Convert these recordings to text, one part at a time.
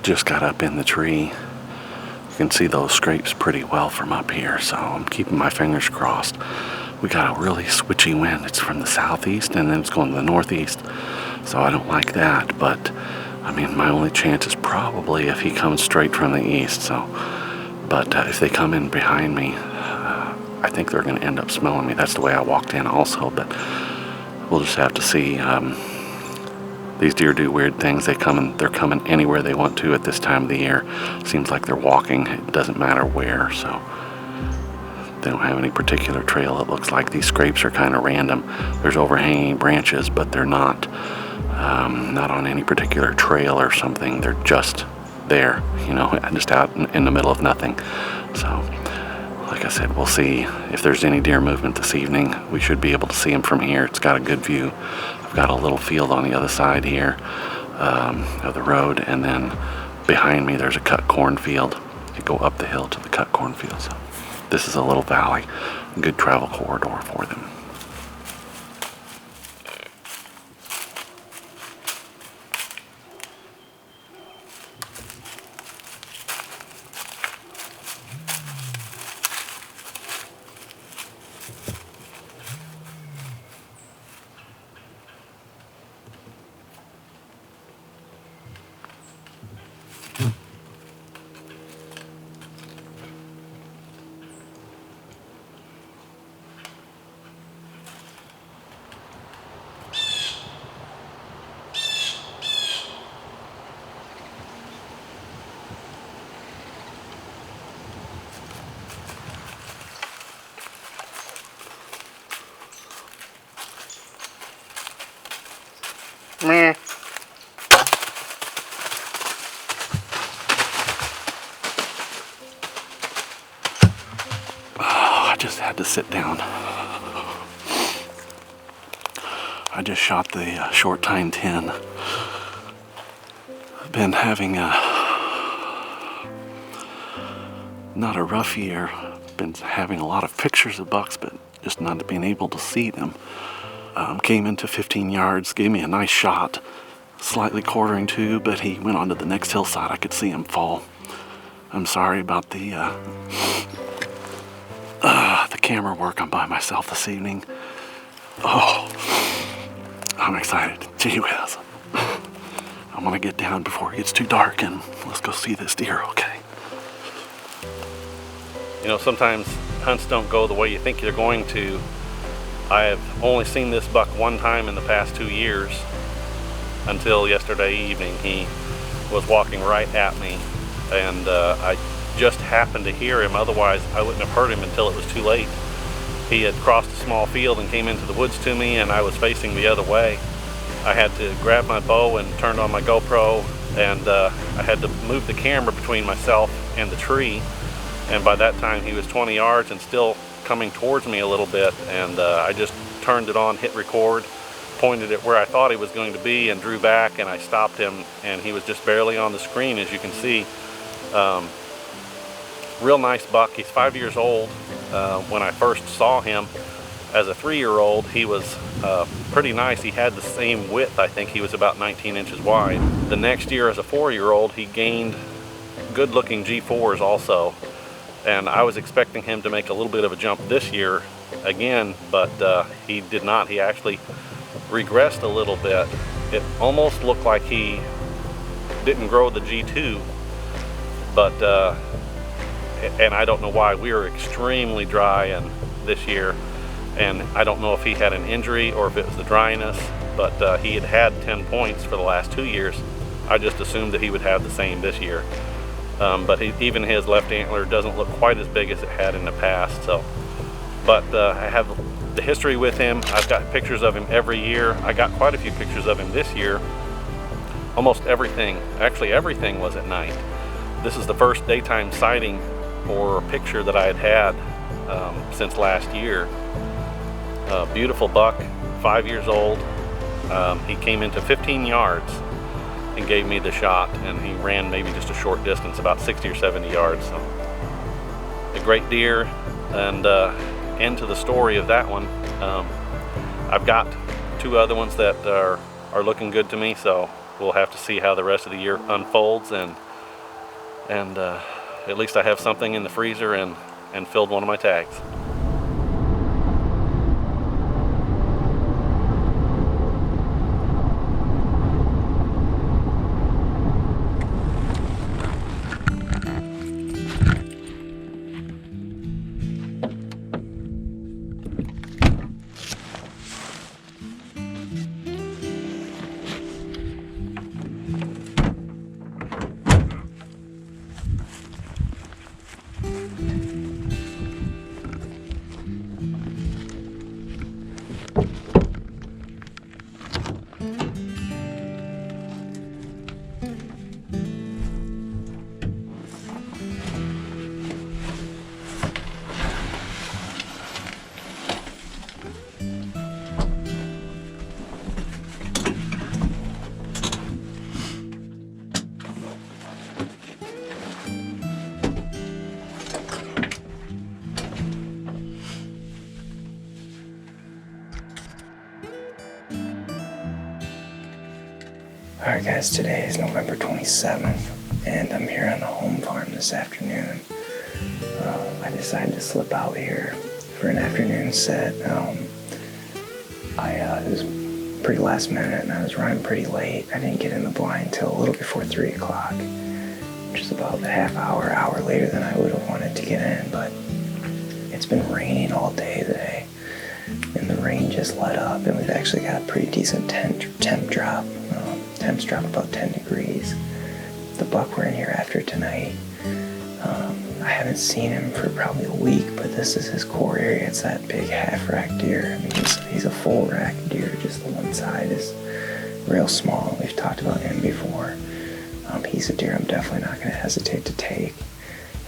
just got up in the tree. You can see those scrapes pretty well from up here, so I'm keeping my fingers crossed. We got a really switchy wind. It's from the southeast and then it's going to the northeast, so I don't like that. But I mean, my only chance is probably if he comes straight from the east. But if they come in behind me, I think they're going to end up smelling me. That's the way I walked in also, but we'll just have to see. These deer do weird things. They're coming anywhere they want to at this time of the year. Seems like they're walking. It doesn't matter where, so they don't have any particular trail. It looks like these scrapes are kind of random. There's overhanging branches, but they're not on any particular trail or something. They're just there, you know, just out in the middle of nothing. So, like I said, we'll see if there's any deer movement this evening. We should be able to see them from here. It's got a good view. I've got a little field on the other side here of the road, and then behind me there's a cut cornfield. You go up the hill to the cut cornfield. So this is a little valley, a good travel corridor for them. Meh. I just had to sit down. I just shot the short tine 10. I've been having not a rough year. Been having a lot of pictures of bucks, but just not being able to see them. Came into 15 yards, gave me a nice shot, slightly quartering to, but he went on to the next hillside. I could see him fall. I'm sorry about the camera work. I'm by myself this evening. Oh, I'm excited. Gee whiz. I'm gonna get down before it gets too dark and let's go see this deer, okay? You know, sometimes hunts don't go the way you think they're going to. I have only seen this buck one time in the past 2 years until yesterday evening. He was walking right at me, and I just happened to hear him. Otherwise, I wouldn't have heard him until it was too late. He had crossed a small field and came into the woods to me, and I was facing the other way. I had to grab my bow and turned on my GoPro, and I had to move the camera between myself and the tree. And by that time, he was 20 yards and still coming towards me a little bit, and I just turned it on, hit record, pointed it where I thought he was going to be, and drew back, and I stopped him, and he was just barely on the screen, as you can see. Real nice buck. He's 5 years old. When I first saw him as a 3-year-old, he was pretty nice. He had the same width. I think he was about 19 inches wide. The next year as a 4-year-old, he gained good-looking G4s also. And I was expecting him to make a little bit of a jump this year again, but he did not. He actually regressed a little bit. It almost looked like he didn't grow the G2, but and I don't know why. We were extremely dry this year, and I don't know if he had an injury or if it was the dryness, but he had 10 points for the last 2 years. I just assumed that he would have the same this year. But even his left antler doesn't look quite as big as it had in the past. So, but I have the history with him. I've got pictures of him every year. I got quite a few pictures of him this year. Almost everything, actually everything, was at night. This is the first daytime sighting or picture that I had since last year. Beautiful buck, 5 years old. He came into 15 yards and gave me the shot, and he ran maybe just a short distance, about 60 or 70 yards. So, a great deer, and end to the story of that one. I've got 2 other ones that are looking good to me, so we'll have to see how the rest of the year unfolds, and and at least I have something in the freezer and filled one of my tags. Alright guys, today is November 27th, and I'm here on the home farm this afternoon. I decided to slip out here for an afternoon set. It was pretty last minute, and I was running pretty late. I didn't get in the blind until a little before 3 o'clock, which is about a half hour later than I would have wanted to get in, but it's been raining all day today, and the rain just let up, and we've actually got a pretty decent temp drop. Temps drop about 10 degrees. The buck we're in here after tonight, I haven't seen him for probably a week, but this is his core area. It's that big half rack deer. I mean, he's a full rack deer, just the one side is real small. We've talked about him before. He's a deer I'm definitely not going to hesitate to take.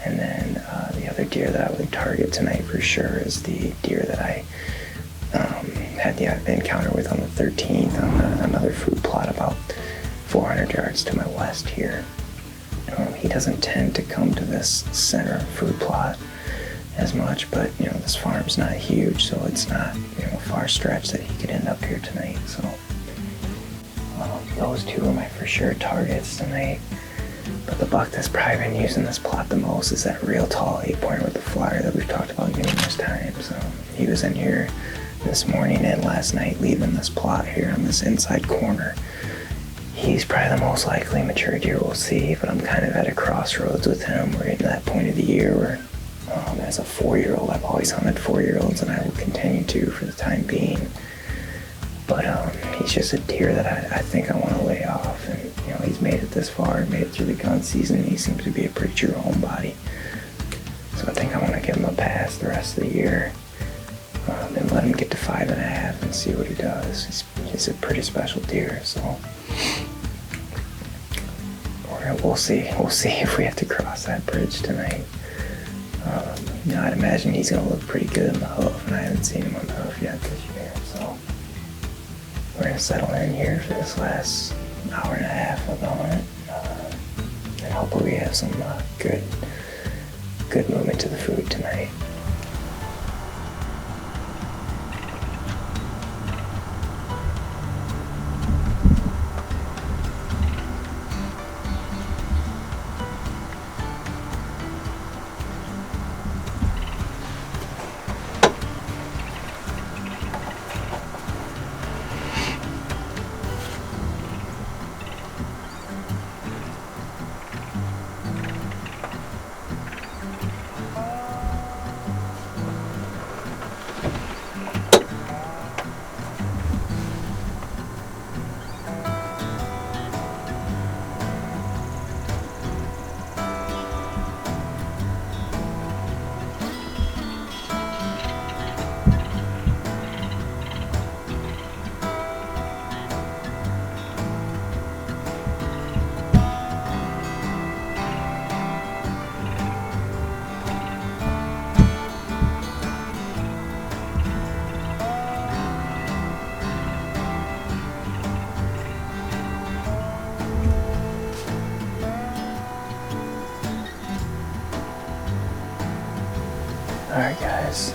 And then the other deer that I would target tonight for sure is the deer that I had the encounter with on the 13th on another food plot about 400 yards to my west here. He doesn't tend to come to this center food plot as much, but this farm's not huge, so it's not a far stretch that he could end up here tonight. So those two are my for sure targets tonight. But the buck that's probably been using this plot the most is that real tall 8-pointer with the flyer that we've talked about numerous times. He was in here this morning and last night, leaving this plot here on this inside corner. He's probably the most likely mature deer we'll see, but I'm kind of at a crossroads with him. We're in that point of the year where, as a 4-year-old, I've always hunted 4-year-olds, and I will continue to for the time being. But he's just a deer that I think I want to lay off, and he's made it this far, made it through the gun season, and he seems to be a pretty true homebody. So I think I want to give him a pass the rest of the year. And let him get to 5.5 and see what he does. He's a pretty special deer, so we'll see. We'll see if we have to cross that bridge tonight. I'd imagine he's going to look pretty good in the hoof, and I haven't seen him on the hoof yet this year, so we're going to settle in here for this last hour and a half of the hunt, and hopefully we have some good movement to the food tonight. Alright guys,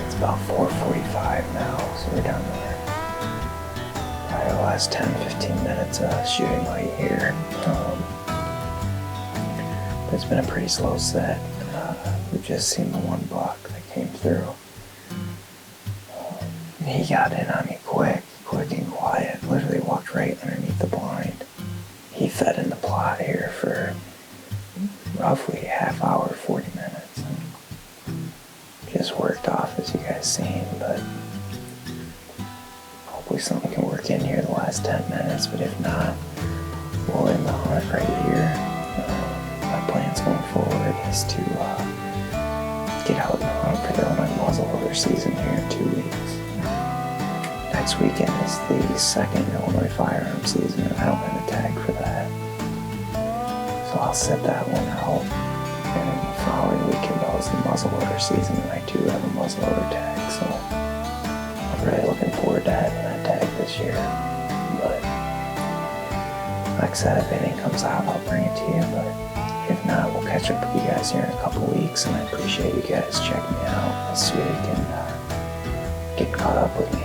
it's about 4:45 now, so we're down there. Probably the last 10-15 minutes of shooting light here. It's been a pretty slow set. We've just seen the one buck that came through. He got in on me quick and quiet. Literally walked right underneath the blind. He fed in the plot here for roughly half hour, 40 minutes. Just worked off, as you guys seen, but hopefully something can work in here the last 10 minutes, but if not, we'll end the hunt right here. My plans going forward is to get out and hunt for the Illinois muzzleloader season here in 2 weeks. Next weekend is the second Illinois firearm season, and I don't have a tag for that. So I'll set that one out. And then the following weekend is the muzzleloader season, and I do have a muzzleloader tag, so I'm really looking forward to having that tag this year. But like I said, if anything comes out, I'll bring it to you, but if not, we'll catch up with you guys here in a couple weeks, and I appreciate you guys checking me out this week and getting caught up with me.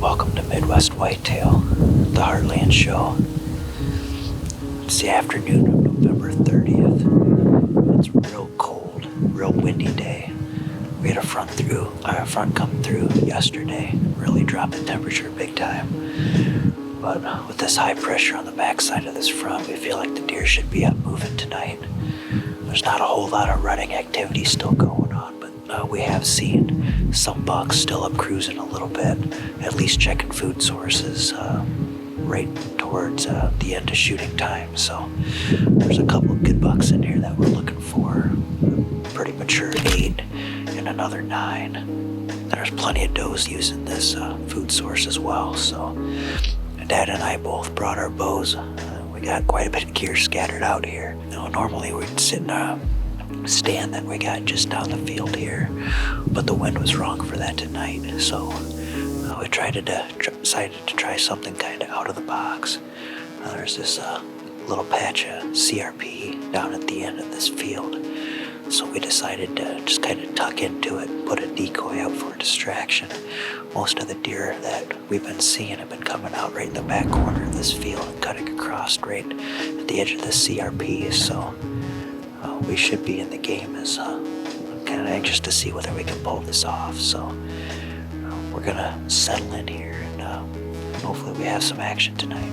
Welcome to Midwest Whitetail, the Heartland Show. It's the afternoon of November 30th. It's real cold, real windy day. We had a front come through yesterday, really dropped the temperature big time. But with this high pressure on the backside of this front, we feel like the deer should be up moving tonight. There's not a whole lot of running activity still going on, but we have seen some bucks still up cruising a little bit, at least checking food sources right towards the end of shooting time. So there's a couple of good bucks in here that we're looking for. Pretty mature 8 and another 9. There's plenty of does using this food source as well. So Dad and I both brought our bows. We got quite a bit of gear scattered out here. Normally we'd sit in a stand that we got just down the field here, but the wind was wrong for that tonight, so we decided to try something kind of out of the box. There's this little patch of CRP down at the end of this field, so we decided to just kind of tuck into it and put a decoy out for a distraction. Most of the deer that we've been seeing have been coming out right in the back corner of this field and cutting across right at the edge of the CRP, so we should be in the game. As I'm kind of anxious to see whether we can pull this off. So we're gonna settle in here and hopefully we have some action tonight.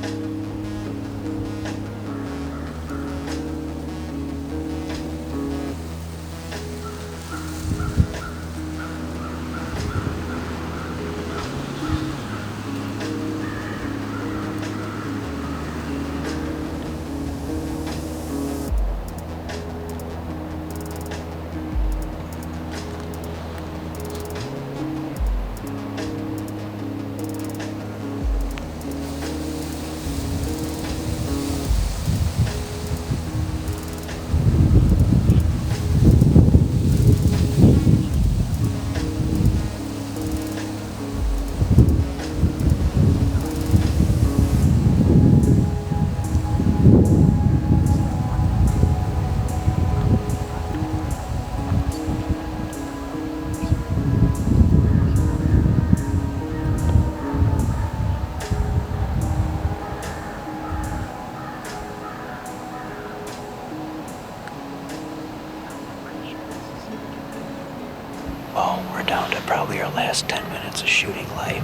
Well, we're down to probably our last 10 minutes of shooting light.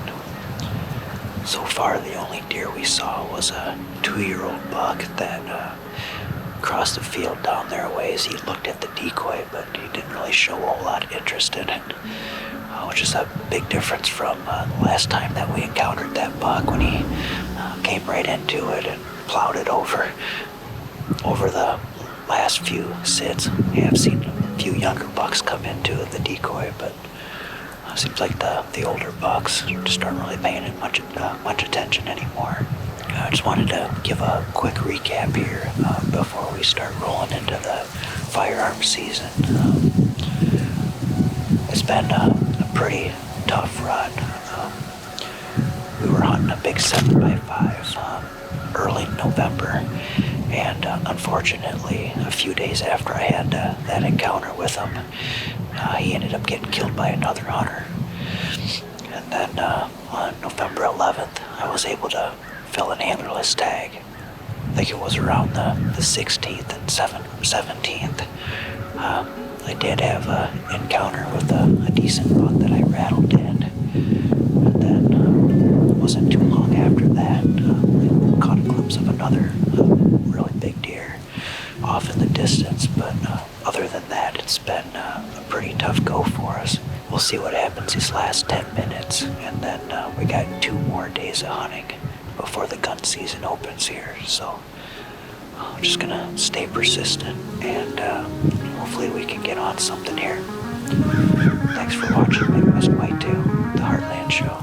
So far, the only deer we saw was a 2-year-old buck that crossed the field down there a ways. He looked at the decoy, but he didn't really show a whole lot of interest in it, which is a big difference from the last time that we encountered that buck when he came right into it and plowed it over the last few sits. We have seen a few younger bucks come into the decoy, but it seems like the older bucks just aren't really paying it much attention anymore. I just wanted to give a quick recap here before we start rolling into the firearm season. It's been a pretty tough run. We were hunting a big 7x5 early November. And unfortunately, a few days after I had that encounter with him, he ended up getting killed by another hunter. And then on November 11th, I was able to fill an antlerless tag. I think it was around the 16th and 17th. I did have an encounter with a decent buck that I rattled in. And then it wasn't too long after that, I caught a glimpse of another really big deer off in the distance. But other than that, it's been a pretty tough go for us. We'll see what happens these last 10 minutes. And then we got 2 more days of hunting before the gun season opens here. So I'm just gonna stay persistent and hopefully we can get on something here. Thanks for watching Midwest Whitetail, the Heartland Show.